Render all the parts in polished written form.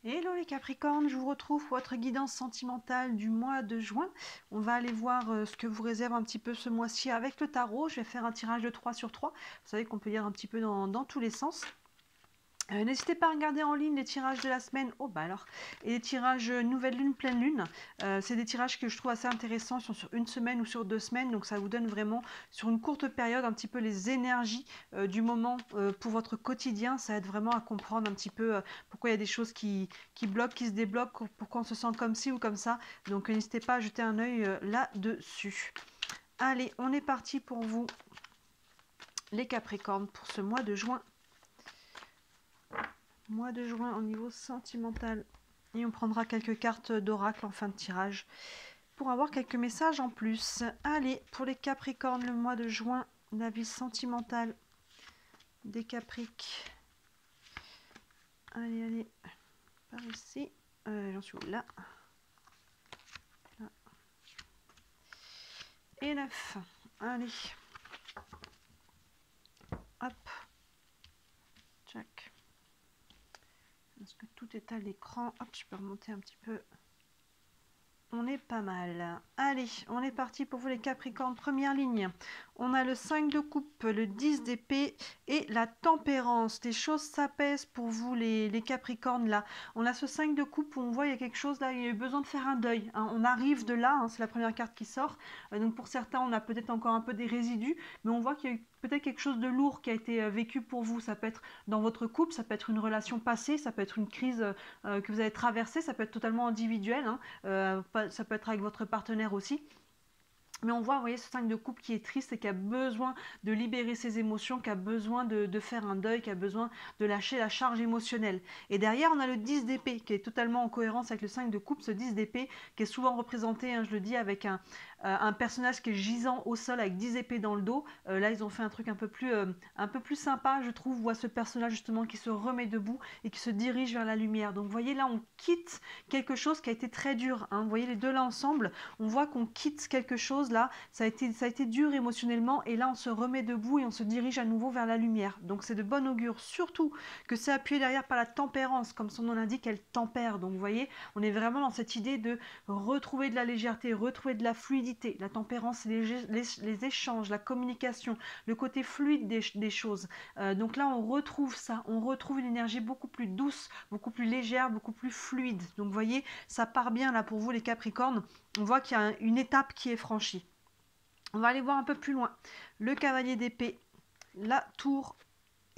Hello les Capricornes, je vous retrouve pour votre guidance sentimentale du mois de juin. On va aller voir ce que vous réserve un petit peu ce mois-ci avec le tarot. Je vais faire un tirage de 3 sur 3. Vous savez qu'on peut lire un petit peu dans tous les sens. N'hésitez pas à regarder en ligne les tirages de la semaine, oh bah alors, et les tirages nouvelle lune, pleine lune. C'est des tirages que je trouve assez intéressants, ils sont sur une semaine ou sur 2 semaines, donc ça vous donne vraiment sur une courte période un petit peu les énergies du moment pour votre quotidien. Ça aide vraiment à comprendre un petit peu pourquoi il y a des choses qui bloquent, qui se débloquent, pourquoi on se sent comme ci ou comme ça. Donc n'hésitez pas à jeter un œil là-dessus. Allez, on est parti pour vous, les Capricornes, pour ce mois de juin. Mois de juin au niveau sentimental. Et on prendra quelques cartes d'oracle en fin de tirage pour avoir quelques messages en plus. Allez, pour les Capricornes, le mois de juin, la vie sentimentale des Capriques. Allez, allez, par ici. J'en suis où? Là. Là. Et 9. Allez. Hop. Check. Est-ce que tout est à l'écran? Hop, je peux remonter un petit peu. On est pas mal. Allez, on est parti pour vous les Capricornes. Première ligne. On a le 5 de coupe, le 10 d'épée et la tempérance. Les choses s'apaisent pour vous les Capricornes là. On a ce 5 de coupe où on voit il y a quelque chose là, il y a eu besoin de faire un deuil. Hein. On arrive de là, hein, c'est la première carte qui sort. Donc pour certains, on a peut-être encore un peu des résidus, mais on voit qu'il y a eu peut-être quelque chose de lourd qui a été vécu pour vous. Ça peut être dans votre couple, ça peut être une relation passée, ça peut être une crise que vous avez traversée, ça peut être totalement individuel. Hein. Ça peut être avec votre partenaire aussi. Mais on voit, vous voyez, ce 5 de coupe qui est triste et qui a besoin de libérer ses émotions, qui a besoin de faire un deuil, qui a besoin de lâcher la charge émotionnelle. Et derrière, on a le 10 d'épée qui est totalement en cohérence avec le 5 de coupe. Ce 10 d'épée qui est souvent représenté, hein, je le dis, avec un personnage qui est gisant au sol avec 10 épées dans le dos. Là, ils ont fait un truc un peu plus sympa, je trouve. On voit ce personnage justement qui se remet debout et qui se dirige vers la lumière. Donc, vous voyez, là, on quitte quelque chose qui a été très dur. Hein. Vous voyez les deux là ensemble, on voit qu'on quitte quelque chose. Là, ça a été dur émotionnellement et là on se remet debout et on se dirige à nouveau vers la lumière. Donc c'est de bon augure, surtout que c'est appuyé derrière par la tempérance, comme son nom l'indique, elle tempère. Donc vous voyez, on est vraiment dans cette idée de retrouver de la légèreté, retrouver de la fluidité. La tempérance, c'est les échanges, la communication, le côté fluide des choses. Donc là on retrouve ça, on retrouve une énergie beaucoup plus douce, beaucoup plus légère, beaucoup plus fluide. Donc vous voyez, ça part bien là pour vous les Capricornes. On voit qu'il y a une étape qui est franchie. On va aller voir un peu plus loin. Le cavalier d'épée, la tour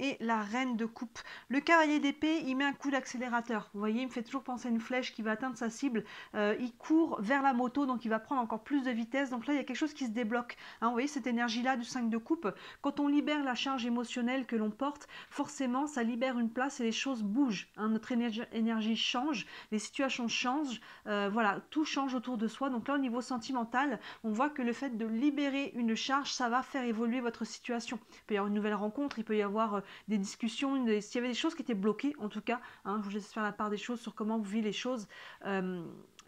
et la reine de coupe. Le cavalier d'épée, il met un coup d'accélérateur. Vous voyez, il me fait toujours penser à une flèche qui va atteindre sa cible. Il court vers la moto, donc il va prendre encore plus de vitesse. Donc là, il y a quelque chose qui se débloque. Hein, vous voyez cette énergie-là du 5 de coupe. Quand on libère la charge émotionnelle que l'on porte, forcément, ça libère une place et les choses bougent. Hein, notre énergie change, les situations changent. Voilà, tout change autour de soi. Donc là, au niveau sentimental, on voit que le fait de libérer une charge, ça va faire évoluer votre situation. Il peut y avoir une nouvelle rencontre, il peut y avoir des discussions, s'il y avait des choses qui étaient bloquées, en tout cas, hein, je vous laisse faire la part des choses sur comment vous vivez les choses.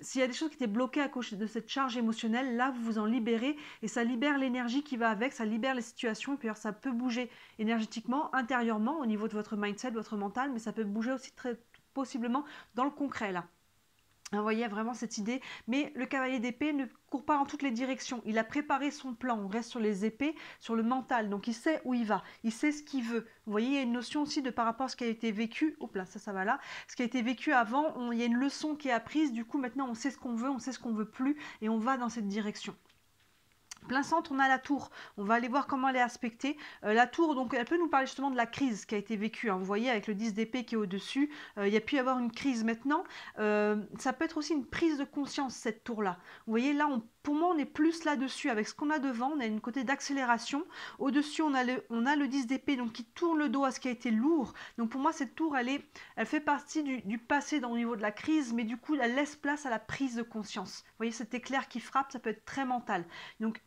S'il y a des choses qui étaient bloquées à cause de cette charge émotionnelle, là, vous vous en libérez et ça libère l'énergie qui va avec, ça libère les situations. Et puis alors, ça peut bouger énergétiquement, intérieurement, au niveau de votre mindset, de votre mental, mais ça peut bouger aussi très possiblement dans le concret, là. Vous voyez vraiment cette idée, mais le cavalier d'épée ne court pas en toutes les directions. Il a préparé son plan, on reste sur les épées, sur le mental, donc il sait où il va, il sait ce qu'il veut. Vous voyez, il y a une notion aussi de par rapport à ce qui a été vécu, hop là, ça va là, ce qui a été vécu avant, il y a une leçon qui est apprise, du coup maintenant on sait ce qu'on veut, on sait ce qu'on veut plus, et on va dans cette direction. Plein centre, on a la tour. On va aller voir comment elle est aspectée. La tour, donc, elle peut nous parler justement de la crise qui a été vécue. Hein. Vous voyez, avec le 10 d'épée qui est au-dessus, il y a pu y avoir une crise maintenant. Ça peut être aussi une prise de conscience, cette tour-là. Vous voyez, là, pour moi, on est plus là-dessus. Avec ce qu'on a devant, on a une côté d'accélération. Au-dessus, on a le 10 d'épée donc, qui tourne le dos à ce qui a été lourd. Donc, pour moi, cette tour, elle fait partie du passé au niveau de la crise, mais du coup, elle laisse place à la prise de conscience. Vous voyez, cet éclair qui frappe, ça peut être très mental. Donc,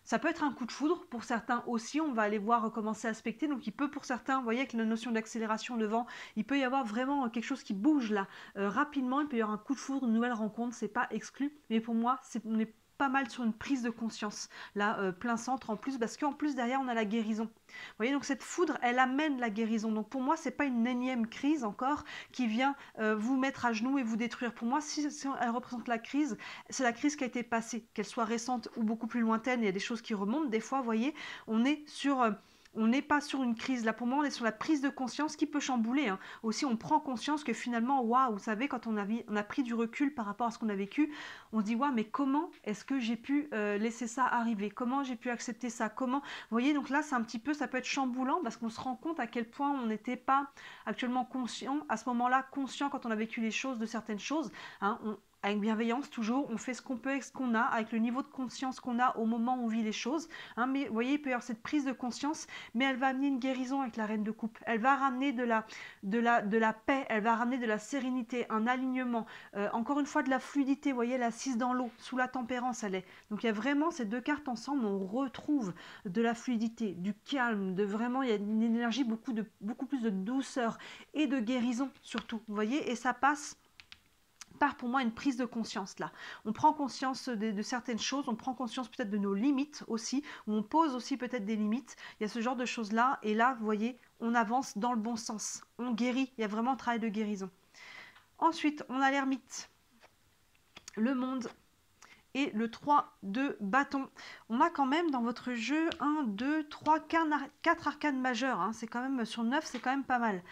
ça peut être un coup de foudre, pour certains aussi, on va aller voir comment c'est aspecté, donc il peut pour certains, vous voyez avec la notion d'accélération devant, il peut y avoir vraiment quelque chose qui bouge là, rapidement, il peut y avoir un coup de foudre, une nouvelle rencontre, c'est pas exclu, mais pour moi, on est pas mal sur une prise de conscience, là, plein centre en plus, parce qu'en plus derrière on a la guérison. Vous voyez, donc cette foudre, elle amène la guérison. Donc pour moi, c'est pas une énième crise encore qui vient vous mettre à genoux et vous détruire. Pour moi, si elle représente la crise, c'est la crise qui a été passée, qu'elle soit récente ou beaucoup plus lointaine. Il y a des choses qui remontent. Des fois, vous voyez, on est sur... on n'est pas sur une crise. Là, pour moi, on est sur la prise de conscience qui peut chambouler. Hein. Aussi, on prend conscience que finalement, waouh, vous savez, quand on a pris du recul par rapport à ce qu'on a vécu, on se dit, waouh, mais comment est-ce que j'ai pu laisser ça arriver? Comment j'ai pu accepter ça? Comment? Vous voyez, donc là, c'est un petit peu, ça peut être chamboulant parce qu'on se rend compte à quel point on n'était pas actuellement conscient, à ce moment-là, conscient quand on a vécu les choses, de certaines choses. Hein, avec bienveillance toujours, on fait ce qu'on peut avec ce qu'on a, avec le niveau de conscience qu'on a au moment où on vit les choses. Hein, mais vous voyez, il peut y avoir cette prise de conscience, mais elle va amener une guérison avec la reine de coupe. Elle va ramener de la paix, elle va ramener de la sérénité, un alignement, encore une fois de la fluidité. Vous voyez, elle est assise dans l'eau, sous la tempérance elle est. Donc il y a vraiment ces deux cartes ensemble, on retrouve de la fluidité, du calme, de vraiment, il y a une énergie, beaucoup plus de douceur et de guérison surtout. Vous voyez, et ça passe par pour moi une prise de conscience là. On prend conscience de certaines choses, on prend conscience peut-être de nos limites aussi, ou on pose aussi peut-être des limites. Il y a ce genre de choses là, et là, vous voyez, on avance dans le bon sens. On guérit, il y a vraiment un travail de guérison. Ensuite, on a l'ermite, le monde et le 3 de bâton. On a quand même dans votre jeu 1, 2, 3, 4 arcanes majeures. Hein. C'est quand même sur 9, c'est quand même pas mal.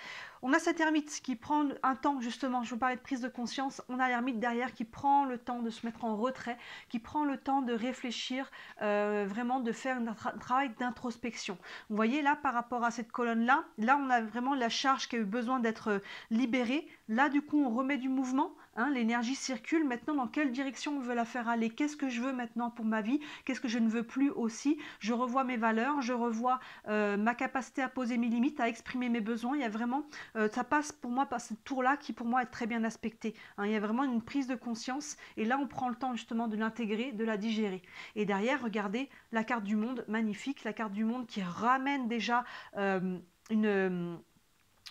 On a cette ermite qui prend un temps, justement, je vous parlais de prise de conscience, on a l'ermite derrière qui prend le temps de se mettre en retrait, qui prend le temps de réfléchir, vraiment de faire un travail d'introspection. Vous voyez là, par rapport à cette colonne-là, là on a vraiment la charge qui a eu besoin d'être libérée. Là, du coup, on remet du mouvement, hein, l'énergie circule. Maintenant, dans quelle direction on veut la faire aller? Qu'est-ce que je veux maintenant pour ma vie? Qu'est-ce que je ne veux plus aussi? Je revois mes valeurs, je revois ma capacité à poser mes limites, à exprimer mes besoins. Il y a vraiment... ça passe pour moi par ce tour-là qui pour moi est très bien aspecté. Hein, il y a vraiment une prise de conscience et là on prend le temps justement de l'intégrer, de la digérer. Et derrière, regardez la carte du monde, magnifique, la carte du monde qui ramène déjà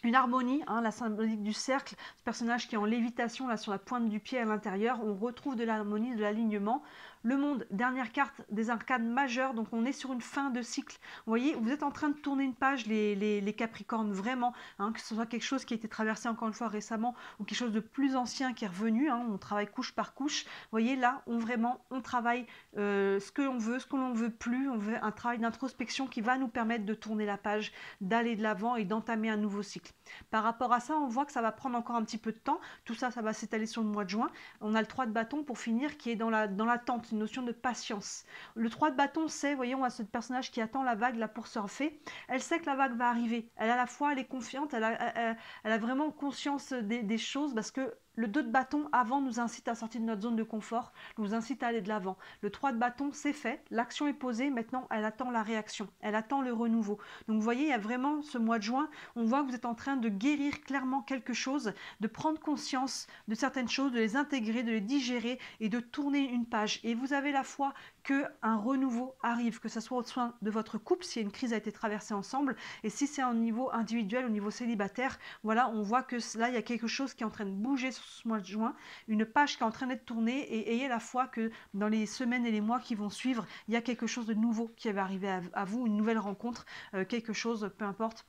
une harmonie, hein, la symbolique du cercle, ce personnage qui est en lévitation là sur la pointe du pied à l'intérieur, on retrouve de l'harmonie, de l'alignement. Le monde, dernière carte des arcanes majeures, donc on est sur une fin de cycle. Vous voyez, vous êtes en train de tourner une page, les Capricornes, vraiment, hein, que ce soit quelque chose qui a été traversé encore une fois récemment ou quelque chose de plus ancien qui est revenu, hein, on travaille couche par couche. Vous voyez, là, on travaille ce que l'on veut, ce que l'on veut plus, on veut un travail d'introspection qui va nous permettre de tourner la page, d'aller de l'avant et d'entamer un nouveau cycle. Par rapport à ça, on voit que ça va prendre encore un petit peu de temps. Tout ça, ça va s'étaler sur le mois de juin. On a le 3 de bâton pour finir qui est dans l'attente, une notion de patience. Le 3 de bâton, c'est, voyez, on a ce personnage qui attend la vague là pour surfer. Elle sait que la vague va arriver. Elle à la fois, elle est confiante, elle a vraiment conscience des choses parce que le 2 de bâton, avant, nous incite à sortir de notre zone de confort, nous incite à aller de l'avant. Le 3 de bâton, c'est fait, l'action est posée, maintenant, elle attend la réaction, elle attend le renouveau. Donc, vous voyez, il y a vraiment ce mois de juin, on voit que vous êtes en train de guérir clairement quelque chose, de prendre conscience de certaines choses, de les intégrer, de les digérer et de tourner une page. Et vous avez la foi qu'un renouveau arrive, que ce soit au sein de votre couple, si une crise a été traversée ensemble, et si c'est au niveau individuel, au niveau célibataire, voilà, on voit que là, il y a quelque chose qui est en train de bouger sur ce mois de juin, une page qui est en train d'être tournée, et ayez la foi que dans les semaines et les mois qui vont suivre, il y a quelque chose de nouveau qui va arriver à vous, une nouvelle rencontre, quelque chose, peu importe.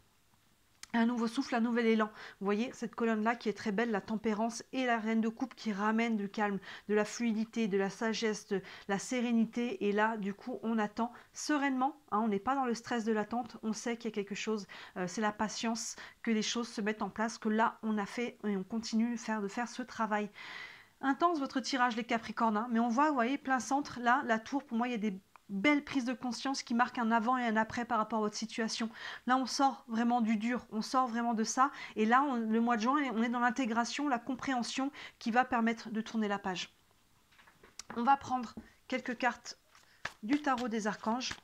Un nouveau souffle, un nouvel élan. Vous voyez cette colonne-là qui est très belle, la tempérance et la reine de coupe qui ramène du calme, de la fluidité, de la sagesse, de la sérénité. Et là, du coup, on attend sereinement. Hein, on n'est pas dans le stress de l'attente. On sait qu'il y a quelque chose. C'est la patience que les choses se mettent en place, que là, on a fait et on continue de faire ce travail. Intense votre tirage, les Capricornes. Hein, mais on voit, vous voyez, plein centre. Là, la tour, pour moi, il y a des belle prise de conscience qui marque un avant et un après par rapport à votre situation. Là, on sort vraiment du dur, on sort vraiment de ça. Et là, le mois de juin, on est dans l'intégration, la compréhension qui va permettre de tourner la page. On va prendre quelques cartes du tarot des archanges.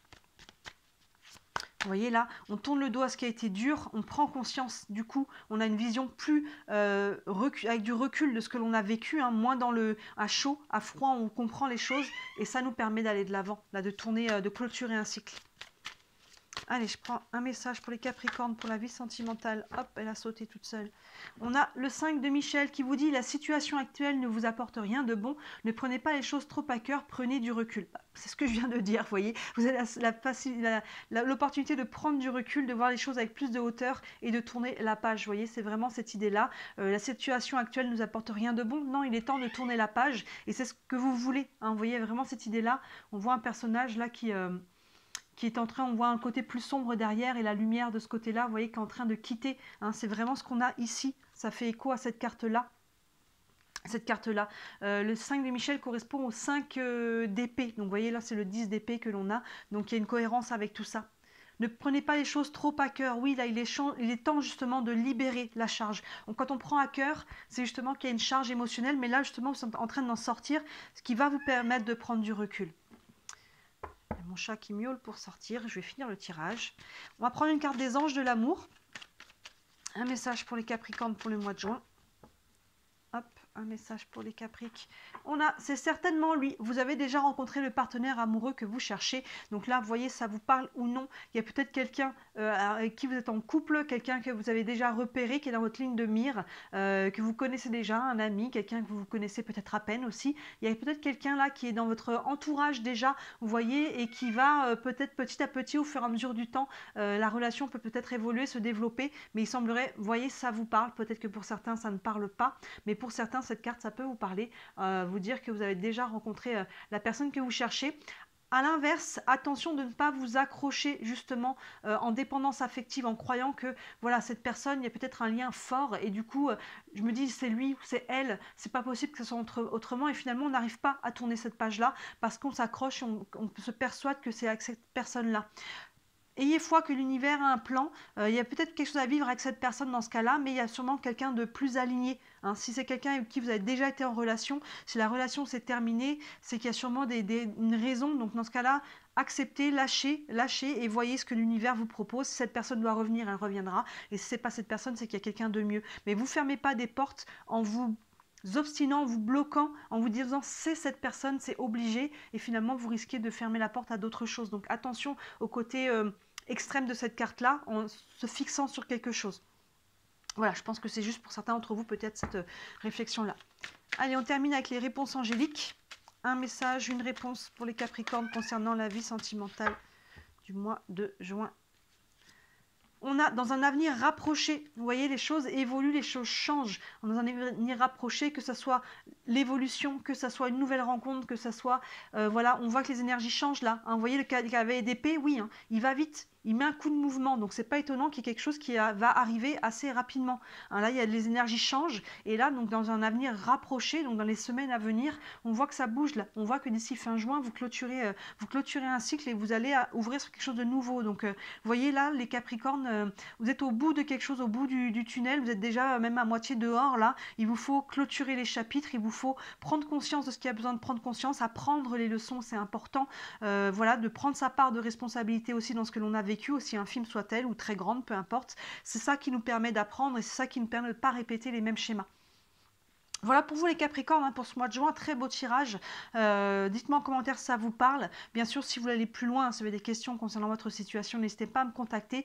Vous voyez là, on tourne le dos à ce qui a été dur, on prend conscience, du coup, on a une vision plus avec du recul de ce que l'on a vécu, hein, moins à chaud, à froid, on comprend les choses et ça nous permet d'aller de l'avant, là, de tourner, de clôturer un cycle. Allez, je prends un message pour les Capricornes, pour la vie sentimentale. Hop, elle a sauté toute seule. On a le 5 de Michel qui vous dit « La situation actuelle ne vous apporte rien de bon. Ne prenez pas les choses trop à cœur, prenez du recul. » C'est ce que je viens de dire, vous voyez. Vous avez l'opportunité de prendre du recul, de voir les choses avec plus de hauteur et de tourner la page. Vous voyez, c'est vraiment cette idée-là. La situation actuelle ne nous apporte rien de bon. Non, il est temps de tourner la page et c'est ce que vous voulez. Hein. Vous voyez vraiment cette idée-là. On voit un personnage là qui est en train, on voit un côté plus sombre derrière et la lumière de ce côté-là, vous voyez, qui est en train de quitter. Hein, c'est vraiment ce qu'on a ici. Ça fait écho à cette carte-là. Cette carte-là. Le 5 de Michel correspond au 5 d'épée. Donc, vous voyez, là, c'est le 10 d'épée que l'on a. Donc, il y a une cohérence avec tout ça. Ne prenez pas les choses trop à cœur. Oui, là, il est temps justement de libérer la charge. Donc, quand on prend à cœur, c'est justement qu'il y a une charge émotionnelle. Mais là, justement, vous êtes en train d'en sortir, ce qui va vous permettre de prendre du recul. Mon chat qui miaule pour sortir. Je vais finir le tirage. On va prendre une carte des anges de l'amour. Un message pour les Capricornes pour le mois de juin. Hop, un message pour les Capriques. C'est certainement lui. Vous avez déjà rencontré le partenaire amoureux que vous cherchez. Donc là, vous voyez, ça vous parle ou non. Il y a peut-être quelqu'un avec qui vous êtes en couple, quelqu'un que vous avez déjà repéré, qui est dans votre ligne de mire, que vous connaissez déjà, un ami, quelqu'un que vous connaissez peut-être à peine aussi. Il y a peut-être quelqu'un là qui est dans votre entourage déjà, vous voyez, et qui va peut-être petit à petit, au fur et à mesure du temps, la relation peut peut-être évoluer, se développer. Mais il semblerait, vous voyez, ça vous parle. Peut-être que pour certains, ça ne parle pas. Mais pour certains, cette carte, ça peut vous parler, vous dire que vous avez déjà rencontré la personne que vous cherchez. À l'inverse, attention de ne pas vous accrocher justement en dépendance affective, en croyant que voilà, cette personne, il y a peut-être un lien fort et du coup, je me dis c'est lui ou c'est elle, c'est pas possible que ce soit autrement et finalement on n'arrive pas à tourner cette page-là parce qu'on s'accroche, on se persuade que c'est avec cette personne-là. Ayez foi que l'univers a un plan, il y a peut-être quelque chose à vivre avec cette personne dans ce cas-là, mais il y a sûrement quelqu'un de plus aligné. Hein. Si c'est quelqu'un avec qui vous avez déjà été en relation, si la relation s'est terminée, c'est qu'il y a sûrement une raison. Donc dans ce cas-là, acceptez, lâchez et voyez ce que l'univers vous propose. Si cette personne doit revenir, elle reviendra. Et si ce n'est pas cette personne, c'est qu'il y a quelqu'un de mieux. Mais vous ne fermez pas des portes en vous obstinant, vous bloquant, en vous disant c'est cette personne, c'est obligé. Et finalement, vous risquez de fermer la porte à d'autres choses. Donc attention au côté extrême de cette carte-là, en se fixant sur quelque chose. Voilà, je pense que c'est juste pour certains d'entre vous peut-être cette réflexion-là. Allez, on termine avec les réponses angéliques. Un message, une réponse pour les Capricornes concernant la vie sentimentale du mois de juin. On a dans un avenir rapproché, vous voyez, les choses évoluent, les choses changent. Dans un avenir rapproché, que ce soit l'évolution, que ce soit une nouvelle rencontre, que ce soit, voilà, on voit que les énergies changent là. Hein. Vous voyez le cavalier d'épée, oui, hein, il va vite. Il met un coup de mouvement, donc c'est pas étonnant qu'il y ait quelque chose qui va arriver assez rapidement. Hein, là, les énergies changent, et là, donc dans un avenir rapproché, donc dans les semaines à venir, on voit que ça bouge là. On voit que d'ici fin juin, vous clôturez un cycle et vous allez ouvrir sur quelque chose de nouveau. Donc, vous voyez là, les Capricornes, vous êtes au bout de quelque chose, au bout du tunnel, vous êtes déjà même à moitié dehors là. Il vous faut clôturer les chapitres, il vous faut prendre conscience de ce qu'il y a besoin de prendre conscience, apprendre les leçons, c'est important. Voilà, de prendre sa part de responsabilité aussi dans ce que l'on a vécu, aussi infime soit-elle ou très grande, peu importe. C'est ça qui nous permet d'apprendre et c'est ça qui nous permet de ne pas répéter les mêmes schémas. Voilà pour vous les Capricornes, hein, pour ce mois de juin, très beau tirage. Dites-moi en commentaire si ça vous parle. Bien sûr, si vous voulez aller plus loin, si vous avez des questions concernant votre situation, n'hésitez pas à me contacter.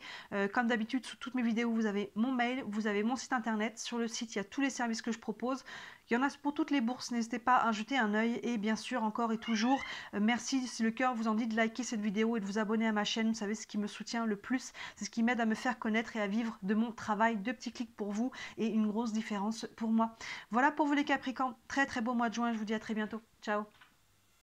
Comme d'habitude, sous toutes mes vidéos, vous avez mon mail, vous avez mon site internet. Sur le site, il y a tous les services que je propose. Il y en a pour toutes les bourses, n'hésitez pas à jeter un œil. Et bien sûr, encore et toujours, merci si le cœur vous en dit de liker cette vidéo et de vous abonner à ma chaîne. Vous savez, ce qui me soutient le plus, c'est ce qui m'aide à me faire connaître et à vivre de mon travail. 2 petits clics pour vous et une grosse différence pour moi. Voilà pour vous les Capricornes, très très beau mois de juin, je vous dis à très bientôt, ciao.